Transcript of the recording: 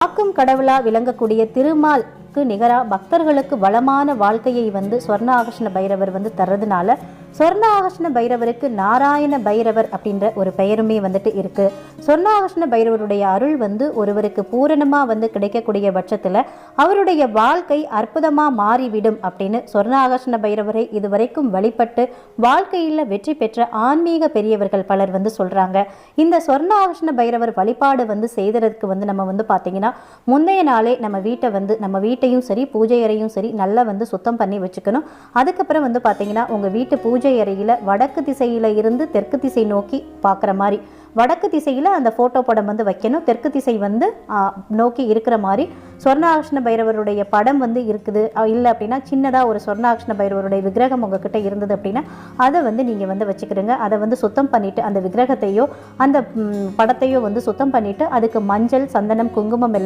காக்கும் கடவுளா விளங்கக்கூடிய திருமாலுக்கு நிகரா பக்தர்களுக்கு வளமான வாழ்க்கையை ஸ்வர்ண ஆகர்ஷண பைரவர் தர்றதுனால சொர்ண ஆகர்ஷண பைரவருக்கு நாராயண பைரவர் அப்படின்ற ஒரு பெயருமே இருக்கு. சொர்ண ஆகர்ஷண பைரவருடைய அருள் ஒருவருக்கு பூரணமா கிடைக்கக்கூடிய பட்சத்துல அவருடைய வாழ்க்கை அற்புதமா மாறிவிடும் அப்படின்னு சொர்ண ஆகர்ஷண பைரவரை இதுவரைக்கும் வழிபட்டு வாழ்க்கையில வெற்றி பெற்ற ஆன்மீக பெரியவர்கள் பலர் சொல்றாங்க. இந்த சொர்ண ஆகர்ஷண பைரவர் வழிபாடு செய்ததற்கு நம்ம பாத்தீங்கன்னா முந்தைய நாளே நம்ம வீட்டையும் சரி பூஜை அறையும் சரி நல்லா சுத்தம் பண்ணி வச்சுக்கணும். அதுக்கப்புறம் பாத்தீங்கன்னா உங்க வீட்டு பூஜை அறையில வடக்கு திசையில இருந்து தெற்கு திசை நோக்கி பார்க்குற மாதிரி வடக்கு திசையில் அந்த ஃபோட்டோ படம் வைக்கணும். தெற்கு திசை நோக்கி இருக்கிற மாதிரி சொர்ணாகர்ஷண பைரவருடைய படம் இருக்குது. இல்லை அப்படின்னா சின்னதாக ஒரு சொர்ணாகர்ஷண பைரவருடைய விக்கிரகம் உங்ககிட்ட இருந்தது அப்படின்னா அதை நீங்கள் வச்சுக்கிறீங்க. அதை சுத்தம் பண்ணிவிட்டு அந்த விக்கிரகத்தையோ அந்த படத்தையோ சுத்தம் பண்ணிவிட்டு அதுக்கு மஞ்சள் சந்தனம் குங்குமம் எல்லாம்